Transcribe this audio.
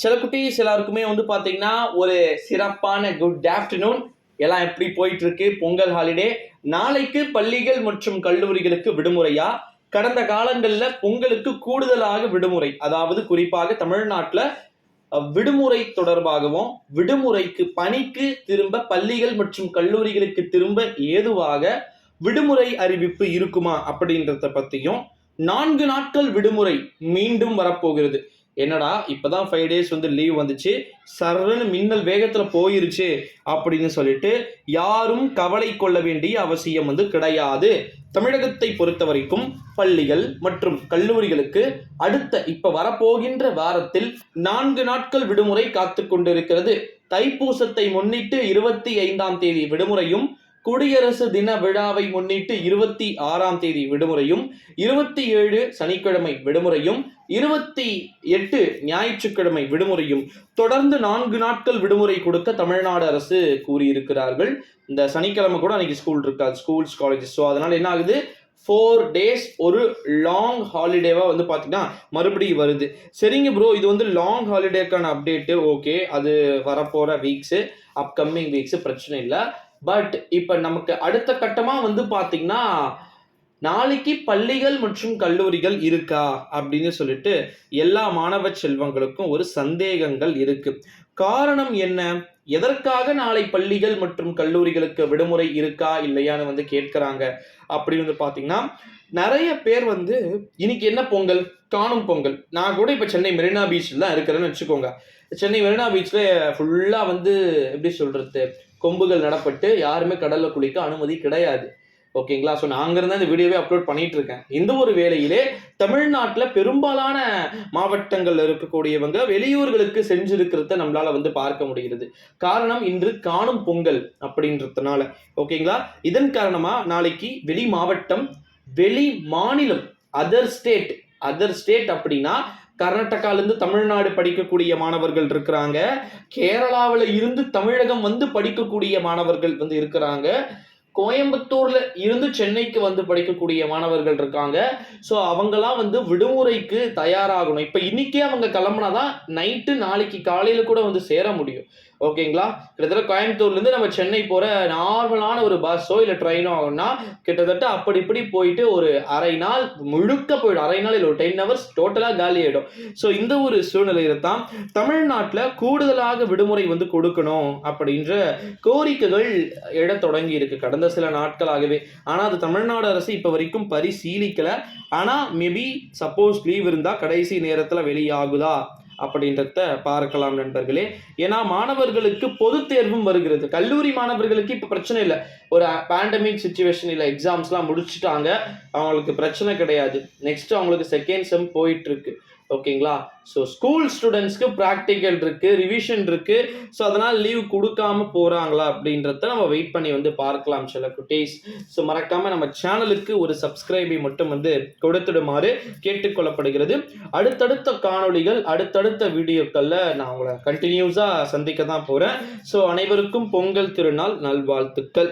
சில குட்டீஸ் எல்லாருக்குமே பார்த்தீங்கன்னா ஒரு சிறப்பான குட் ஆஃப்டர்நூன். எல்லாம் எப்படி போயிட்டு இருக்கு? பொங்கல் ஹாலிடே நாளைக்கு பள்ளிகள் மற்றும் கல்லூரிகளுக்கு விடுமுறையா? கடந்த காலங்களில் பொங்கலுக்கு கூடுதலாக விடுமுறை, அதாவது குறிப்பாக தமிழ்நாட்டில் விடுமுறை தொடர்பாகவும் விடுமுறைக்கு பணிக்கு திரும்ப பள்ளிகள் மற்றும் கல்லூரிகளுக்கு திரும்ப ஏதுவாக விடுமுறை அறிவிப்பு இருக்குமா அப்படின்றத பத்தியும், 4 நாட்கள் விடுமுறை மீண்டும் வரப்போகிறது. என்னடா இப்பதான் 5 டேஸ் லீவ் வந்துச்சு, சர்ன்னு மின்னல் வேகத்துல போயிருச்சு அப்படின்னு சொல்லிட்டு யாரும் கவலை கொள்ள வேண்டிய அவசியம் கிடையாது. தமிழகத்தை பொறுத்த வரைக்கும் பள்ளிகள் மற்றும் கல்லூரிகளுக்கு அடுத்த இப்ப வரப்போகின்ற வாரத்தில் 4 நாட்கள் விடுமுறை காத்து கொண்டிருக்கிறது. தைப்பூசத்தை முன்னிட்டு 25ஆம் தேதி விடுமுறையும், குடியரசு தின விழாவை முன்னிட்டு 26ஆம் தேதி விடுமுறையும், 27 சனிக்கிழமை விடுமுறையும், 28 ஞாயிற்றுக்கிழமை விடுமுறையும் தொடர்ந்து 4 நாட்கள் விடுமுறை கொடுக்க தமிழ்நாடு அரசு கூறியிருக்கிறார்கள். இந்த சனிக்கிழமை கூட அன்னைக்கு ஸ்கூல் இருக்காது, ஸ்கூல்ஸ் காலேஜஸ். ஸோ அதனால என்ன ஆகுது, 4 டேஸ் ஒரு லாங் ஹாலிடேவா பார்த்தீங்கன்னா மறுபடியும் வருது. சரிங்க ப்ரோ, இது லாங் ஹாலிடேக்கான அப்டேட்டு, ஓகே, அது வரப்போற வீக்ஸு, அப்கமிங் வீக்ஸு, பிரச்சனை இல்லை. பட் இப்ப நமக்கு அடுத்த கட்டமா பாத்தீங்கன்னா நாளைக்கு பள்ளிகள் மற்றும் கல்லூரிகள் இருக்கா அப்படின்னு சொல்லிட்டு எல்லா மாணவ செல்வங்களுக்கும் ஒரு சந்தேகங்கள் இருக்கு. காரணம் என்ன? எதற்காக நாளை பள்ளிகள் மற்றும் கல்லூரிகளுக்கு விடுமுறை இருக்கா இல்லையான்னு கேட்கிறாங்க அப்படின்னு பாத்தீங்கன்னா, நிறைய பேர் இன்னைக்கு என்ன பொங்கல், காணும் பொங்கல். நான் கூட இப்ப சென்னை மெரினா பீச்சில் தான் இருக்கிறேன்னு வச்சுக்கோங்க. சென்னை மெரினா பீச்ல ஃபுல்லா எப்படி சொல்றது, கொம்புகள் நடப்பட்டு யாருமே கடல்ல குளிக்க அனுமதி கிடையாது. ஓகேங்களா? ஸோ நான் அங்கிருந்து இந்த வீடியோவே அப்லோட் பண்ணிட்டு இருக்கேன். இந்த ஒரு வேளையிலே தமிழ்நாட்டில் பெரும்பாலான மாவட்டங்கள்ல இருக்கக்கூடியவங்க வெளியூர்களுக்கு செஞ்சிருக்கிறத நம்மளால பார்க்க முடிகிறது. காரணம் இன்று காணும் பொங்கல் அப்படின்றதுனால. ஓகேங்களா? இதன் காரணமா நாளைக்கு வெளி மாவட்டம், வெளி மாநிலம், அதர் ஸ்டேட் அப்படின்னா கர்நாடகாவிலிருந்து தமிழ்நாடு படிக்கக்கூடிய மாணவர்கள் இருக்கிறாங்க, கேரளாவில் இருந்து தமிழகம் படிக்கக்கூடிய மாணவர்கள் இருக்கிறாங்க, கோயம்புத்தூர்ல இருந்து சென்னைக்கு படிக்கக்கூடிய மாணவர்கள் இருக்காங்க. ஸோ அவங்கெல்லாம் விடுமுறைக்கு தயாராகணும். இப்ப இன்னைக்கே அவங்க கிளம்புனாதான் நைட்டு நாளைக்கு காலையில கூட சேர முடியும். ஓகேங்களா? கிட்டத்தட்ட கோயம்புத்தூர்ல இருந்து நம்ம சென்னை போற நார்மலான ஒரு பஸ்ஸோ இல்ல ட்ரெயினோ ஆகும்னா கிட்டத்தட்ட அப்படி இப்படி போயிட்டு ஒரு அரை நாள் முழுக்க போயிடும். அரை நாள் இல்லை, ஒரு 10 hours டோட்டலா காலி ஆயிடும். ஸோ இந்த ஒரு சூழ்நிலையில தான் தமிழ்நாட்டில் கூடுதலாக விடுமுறை கொடுக்கணும் அப்படின்ற கோரிக்கைகள் எழ தொடங்கி இருக்கு கடந்த சில நாட்களாகவே. ஆனா அது தமிழ்நாடு அரசு இப்ப வரைக்கும் பரிசீலிக்கல. ஆனா மேபி சப்போஸ் லீவ் இருந்தா கடைசி நேரத்துல வெளியாகுதா அப்படின்றத பார்க்கலாம் நண்பர்களே. ஏன்னா மாணவர்களுக்கு பொது தேர்வும் வருகிறது. கல்லூரி மாணவர்களுக்கு இப்ப பிரச்சனை இல்லை, ஒரு பேண்டமிக் சிச்சுவேஷன் இல்லை, எக்ஸாம்ஸ்லாம் முடிச்சுட்டாங்க, அவங்களுக்கு பிரச்சனை கிடையாது. நெக்ஸ்ட் அவங்களுக்கு செகண்ட் செம் போயிட்டு இருக்கு. ஓகேங்களா? ஸோ ஸ்கூல் ஸ்டூடெண்ட்ஸ்க்கு ப்ராக்டிக்கல் இருக்கு, ரிவிஷன் இருக்கு. ஸோ அதனால் லீவ் கொடுக்காம போறாங்களா அப்படின்றத நம்ம வெயிட் பண்ணி பார்க்கலாம் சில குட்டீஸ். ஸோ மறக்காம நம்ம சேனலுக்கு ஒரு சப்ஸ்கிரைபை மட்டும் கொடுத்துடுமாறு கேட்டுக்கொள்ளப்படுகிறது. அடுத்தடுத்த காணொளிகள், அடுத்தடுத்த வீடியோக்கள்ல நான் உங்களை கண்டினியூஸா சந்திக்க தான் போறேன். ஸோ அனைவருக்கும் பொங்கல் திருநாள் நல்வாழ்த்துக்கள்.